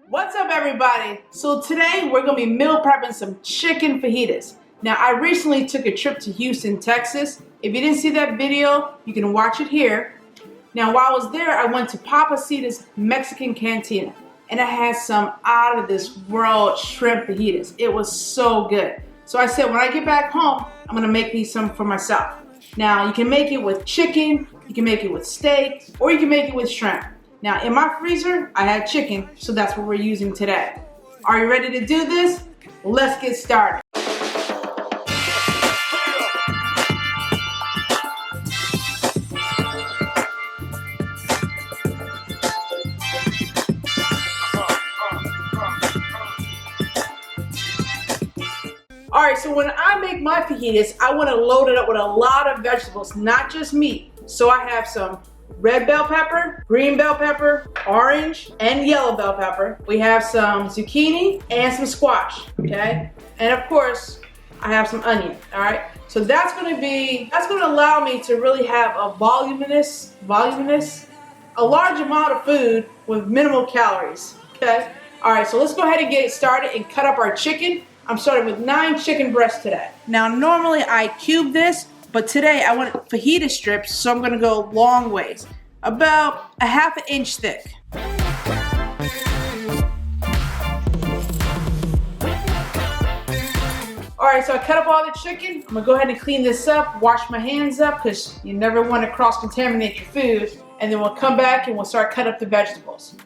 What's up, everybody? So today we're gonna be meal prepping some chicken fajitas. Now, I recently took a trip to Houston, Texas. If you didn't see that video, you can watch it here. Now, while I was there, I went to Papacita's Mexican Cantina, and I had some out of this world shrimp fajitas. It was so good. So I said, when I get back home, I'm gonna make me some for myself. Now, you can make it with chicken, you can make it with steak, or you can make it with shrimp. Now, in my freezer, I had chicken, so that's what we're using today. Are you ready to do this? Let's get started. All right, so when I make my fajitas, I want to load it up with a lot of vegetables, not just meat. So I have some red bell pepper, green bell pepper, orange, and yellow bell pepper. We have some zucchini and some squash, okay? And of course, I have some onion, all right? So that's gonna allow me to really have a voluminous, a large amount of food with minimal calories, okay? All right, so let's go ahead and get it started and cut up our chicken. I'm starting with 9 chicken breasts today. Now, normally I cube this, but today I want fajita strips, so I'm gonna go long ways, about a ½ inch thick. All right, so I cut up all the chicken. I'm gonna go ahead and clean this up, wash my hands up, because you never wanna cross-contaminate your food, and then we'll come back and we'll start cutting up the vegetables.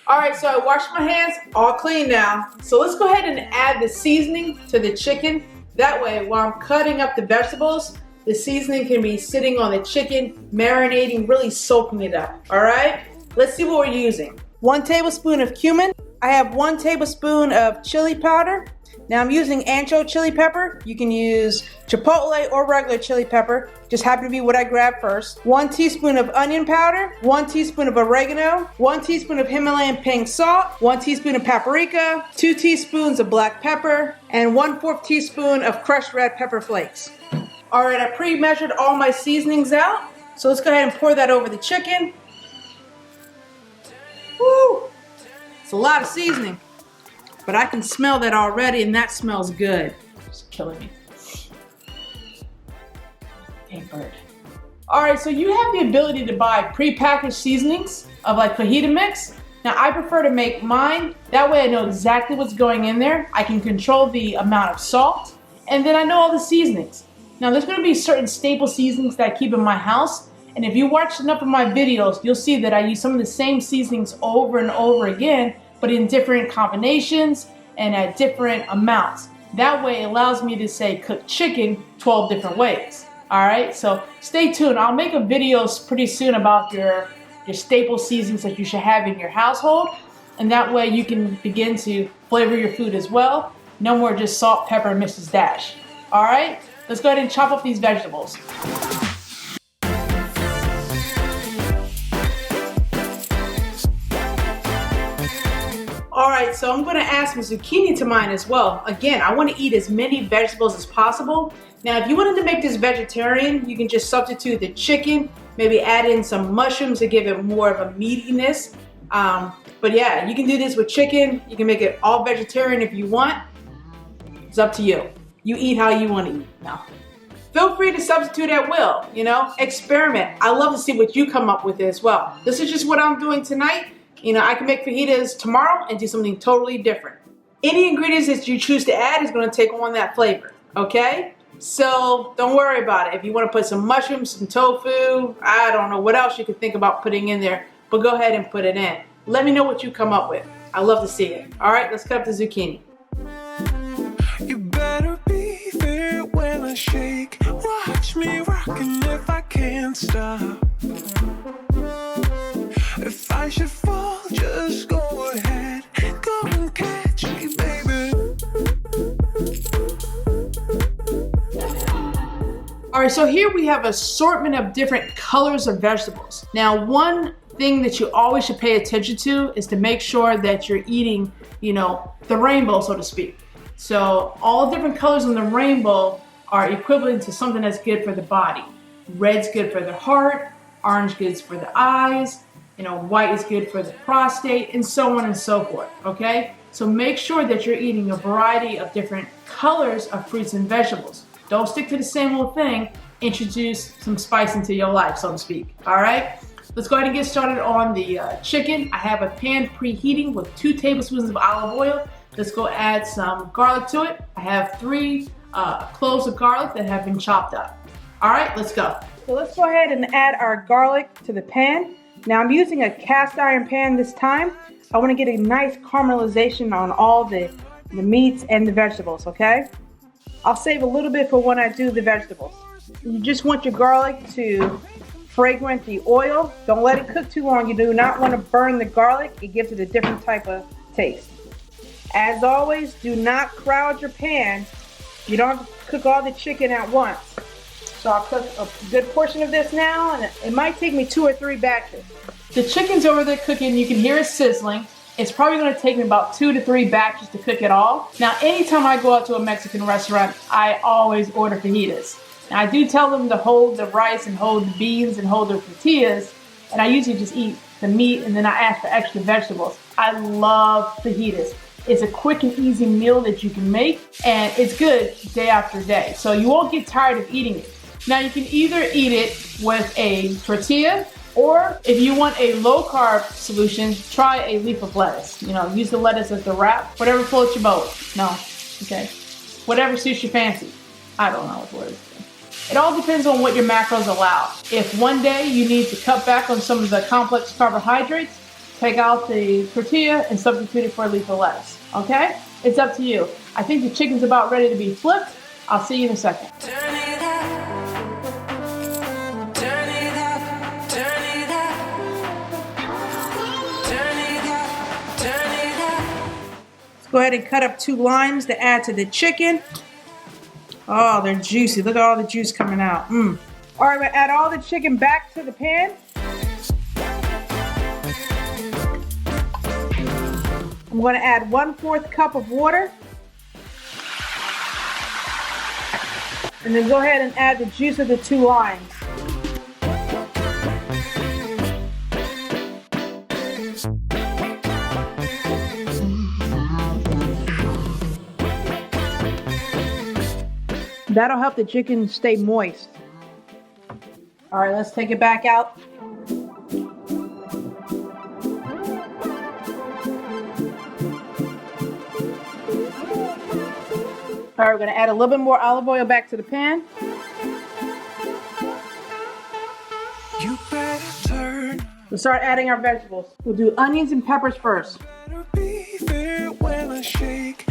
All right, so I washed my hands, all clean now. So let's go ahead and add the seasoning to the chicken. That way, while I'm cutting up the vegetables, the seasoning can be sitting on the chicken, marinating, really soaking it up, all right? Let's see what we're using. 1 tablespoon of cumin. I have 1 tablespoon of chili powder. Now I'm using ancho chili pepper. You can use chipotle or regular chili pepper. Just happened to be what I grabbed first. 1 teaspoon of onion powder, 1 teaspoon of oregano, 1 teaspoon of Himalayan pink salt, 1 teaspoon of paprika, 2 teaspoons of black pepper, and 1/4 teaspoon of crushed red pepper flakes. All right, I pre-measured all my seasonings out. So let's go ahead and pour that over the chicken. Woo! It's a lot of seasoning, but I can smell that already, and that smells good. It's killing me. Dang bird. All right, so you have the ability to buy prepackaged seasonings of like fajita mix. Now, I prefer to make mine. That way I know exactly what's going in there. I can control the amount of salt, and then I know all the seasonings. Now, there's gonna be certain staple seasonings that I keep in my house, and if you watch enough of my videos, you'll see that I use some of the same seasonings over and over again, but in different combinations and at different amounts. That way, it allows me to say cook chicken 12 different ways. All right, so stay tuned. I'll make a video pretty soon about your staple seasonings that you should have in your household, and that way you can begin to flavor your food as well. No more just salt, pepper, and Mrs. Dash. All right, let's go ahead and chop up these vegetables. All right, so I'm gonna add some zucchini to mine as well. Again, I wanna eat as many vegetables as possible. Now, if you wanted to make this vegetarian, you can just substitute the chicken, maybe add in some mushrooms to give it more of a meatiness. But yeah, you can do this with chicken. You can make it all vegetarian if you want. It's up to you. You eat how you wanna eat now. Feel free to substitute at will, experiment. I love to see what you come up with as well. This is just what I'm doing tonight. I can make fajitas tomorrow and do something totally different. Any ingredients that you choose to add is going to take on that flavor, okay? So don't worry about it. If you want to put some mushrooms, some tofu, I don't know what else you could think about putting in there, but go ahead and put it in. Let me know what you come up with. I love to see it. All right, let's cut up the zucchini. You better be there when I shake. Watch me rockin' if I can't stop. If I should fall, just go ahead. Go and catch me, baby. All right, so here we have an assortment of different colors of vegetables. Now, one thing that you always should pay attention to is to make sure that you're eating, the rainbow, so to speak. So all different colors in the rainbow are equivalent to something that's good for the body. Red's good for the heart, orange good for the eyes, White is good for the prostate, and so on and so forth, okay? So make sure that you're eating a variety of different colors of fruits and vegetables. Don't stick to the same old thing. Introduce some spice into your life, so to speak, all right? Let's go ahead and get started on the chicken. I have a pan preheating with 2 tablespoons of olive oil. Let's go add some garlic to it. I have 3 cloves of garlic that have been chopped up. All right, let's go. So let's go ahead and add our garlic to the pan. Now I'm using a cast iron pan this time. I want to get a nice caramelization on all the meats and the vegetables, okay? I'll save a little bit for when I do the vegetables. You just want your garlic to fragrant the oil. Don't let it cook too long. You do not want to burn the garlic. It gives it a different type of taste. As always, do not crowd your pan. You don't have to cook all the chicken at once. So I'll cook a good portion of this now, and it might take me 2 or 3 batches. The chicken's over there cooking. You can hear it sizzling. It's probably going to take me about 2 to 3 batches to cook it all. Now, anytime I go out to a Mexican restaurant, I always order fajitas. Now, I do tell them to hold the rice and hold the beans and hold the tortillas, and I usually just eat the meat and then I ask for extra vegetables. I love fajitas. It's a quick and easy meal that you can make, and it's good day after day. So you won't get tired of eating it. Now, you can either eat it with a tortilla, or if you want a low-carb solution, try a leaf of lettuce. Use the lettuce as the wrap, whatever floats your boat. No, okay. Whatever suits your fancy. I don't know what the word is. It all depends on what your macros allow. If one day you need to cut back on some of the complex carbohydrates, take out the tortilla and substitute it for a leaf of lettuce, okay? It's up to you. I think the chicken's about ready to be flipped. I'll see you in a second. Let's go ahead and cut up 2 limes to add to the chicken. Oh, they're juicy. Look at all the juice coming out. All right, we'll add all the chicken back to the pan. I'm going to add 1/4 cup of water. And then go ahead and add the juice of the 2 limes. That'll help the chicken stay moist. All right, let's take it back out. All right, we're gonna add a little bit more olive oil back to the pan. You better turn. We'll start adding our vegetables. We'll do onions and peppers first. Be there when I shake.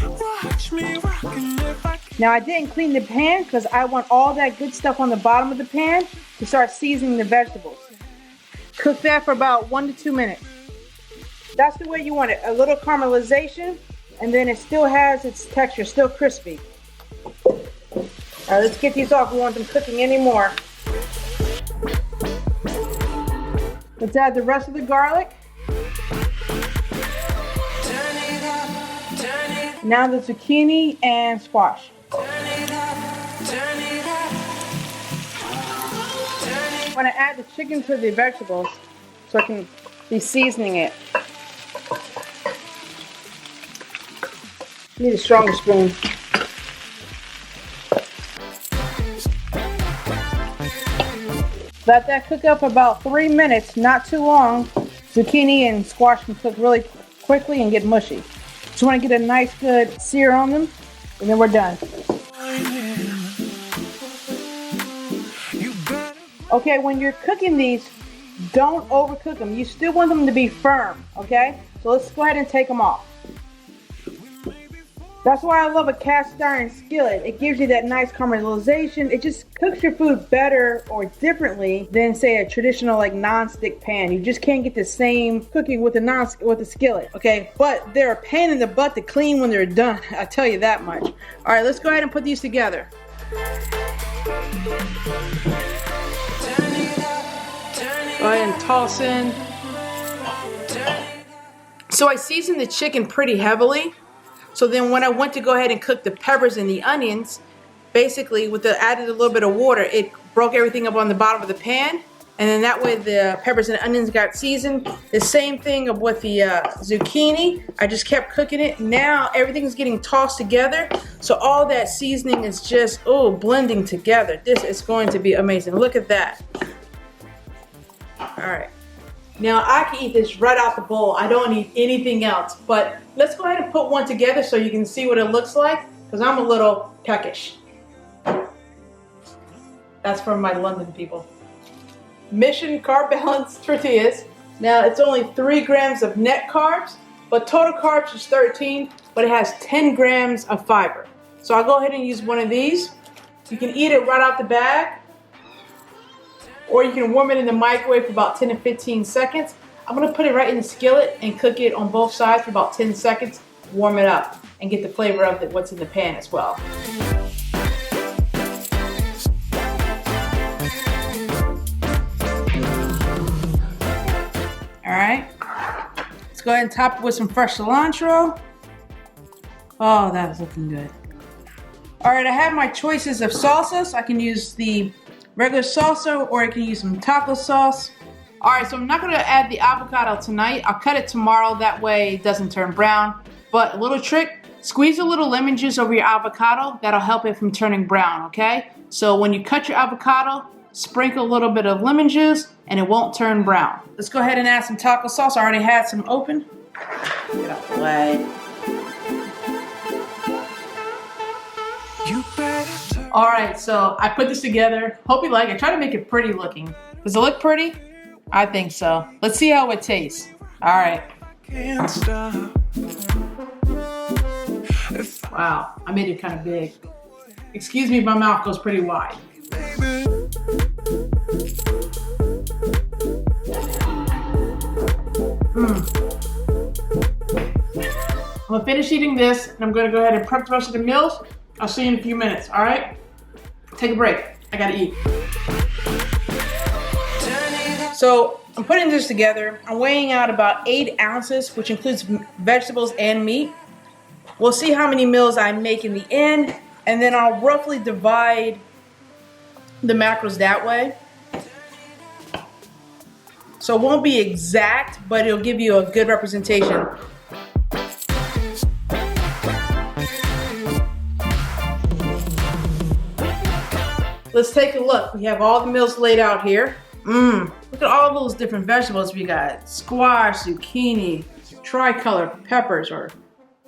Watch me rockin' if I can. Now I didn't clean the pan because I want all that good stuff on the bottom of the pan to start seasoning the vegetables. Cook that for about 1 to 2 minutes. That's the way you want it. A little caramelization, and then it still has its texture, still crispy. All right, let's get these off. We want them cooking anymore. Let's add the rest of the garlic. Now the zucchini and squash. I'm going to add the chicken to the vegetables so I can be seasoning it. Need a stronger spoon. Let that cook up for about 3 minutes, not too long. Zucchini and squash can cook really quickly and get mushy. Just want to get a nice good sear on them, and then we're done. Okay, when you're cooking these, don't overcook them. You still want them to be firm, okay? So let's go ahead and take them off. That's why I love a cast iron skillet. It gives you that nice caramelization. It just cooks your food better or differently than, say, a traditional like non-stick pan. You just can't get the same cooking with a skillet, okay? But they're a pain in the butt to clean when they're done. I tell you that much. All right, let's go ahead and put these together. Go ahead and toss in. So I seasoned the chicken pretty heavily. So then when I went to go ahead and cook the peppers and the onions, basically added a little bit of water, it broke everything up on the bottom of the pan. And then that way the peppers and onions got seasoned. The same thing with the zucchini. I just kept cooking it. Now everything's getting tossed together. So all that seasoning is just, oh, blending together. This is going to be amazing. Look at that. All right. Now I can eat this right out the bowl. I don't need anything else. But let's go ahead and put one together so you can see what it looks like. Because I'm a little peckish. That's from my London people. Mission carb balanced tortillas. Now it's only 3 grams of net carbs, but total carbs is 13, but it has 10 grams of fiber. So I'll go ahead and use one of these. You can eat it right out the bag, or you can warm it in the microwave for about 10 to 15 seconds. I'm gonna put it right in the skillet and cook it on both sides for about 10 seconds, warm it up, and get the flavor of what's in the pan as well. Alright, let's go ahead and top it with some fresh cilantro. Oh, that is looking good. Alright, I have my choices of salsas. I can use the regular salsa or I can use some taco sauce. Alright, so I'm not going to add the avocado tonight. I'll cut it tomorrow, that way it doesn't turn brown. But a little trick, squeeze a little lemon juice over your avocado. That'll help it from turning brown, okay? So when you cut your avocado, sprinkle a little bit of lemon juice and it won't turn brown. Let's go ahead and add some taco sauce. I already had some open. Get out the way. All right, so I put this together. Hope you like it. Try to make it pretty looking. Does it look pretty? I think so. Let's see how it tastes. All right. Wow, I made it kind of big. Excuse me if my mouth goes pretty wide. I'm gonna finish eating this and I'm gonna go ahead and prep the rest of the meals. I'll see you in a few minutes, all right? Take a break, I gotta eat. So I'm putting this together. I'm weighing out about 8 ounces, which includes vegetables and meat. We'll see how many meals I make in the end, and then I'll roughly divide the macros that way. So it won't be exact, but it'll give you a good representation. Let's take a look. We have all the meals laid out here. Look at all those different vegetables we got. Squash, zucchini, tricolor peppers, or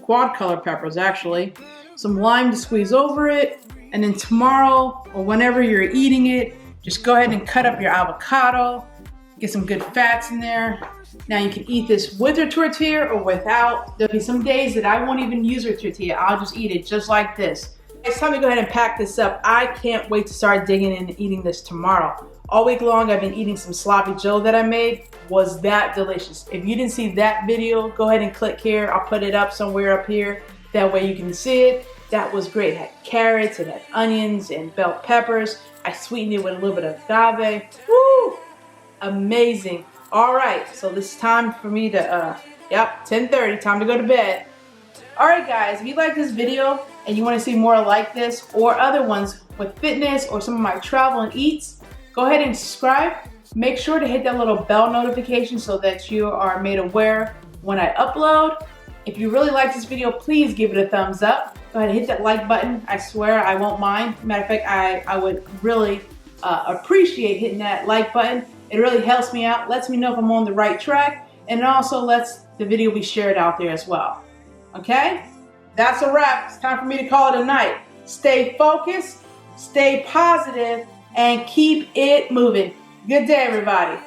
quad color peppers actually. Some lime to squeeze over it. And then tomorrow, or whenever you're eating it, just go ahead and cut up your avocado. Get some good fats in there. Now you can eat this with your tortilla or without. There'll be some days that I won't even use your tortilla. I'll just eat it just like this. It's time to go ahead and pack this up. I can't wait to start digging in and eating this tomorrow. All week long I've been eating some sloppy joe that I made. Was that delicious. If you didn't see that video, go ahead and click here. I'll put it up somewhere up here. That way you can see it. That was great. It had carrots, it had onions and bell peppers. I sweetened it with a little bit of agave. Woo! Amazing. All right, so this is time for me to, 10:30, time to go to bed. All right, guys, if you like this video and you want to see more like this or other ones with fitness or some of my travel and eats, go ahead and subscribe. Make sure to hit that little bell notification so that you are made aware when I upload. If you really like this video, please give it a thumbs up. Go ahead and hit that like button. I swear I won't mind. Matter of fact, I would really appreciate hitting that like button. It really helps me out, lets me know if I'm on the right track, and it also lets the video be shared out there as well. Okay? That's a wrap. It's time for me to call it a night. Stay focused, stay positive, and keep it moving. Good day, everybody.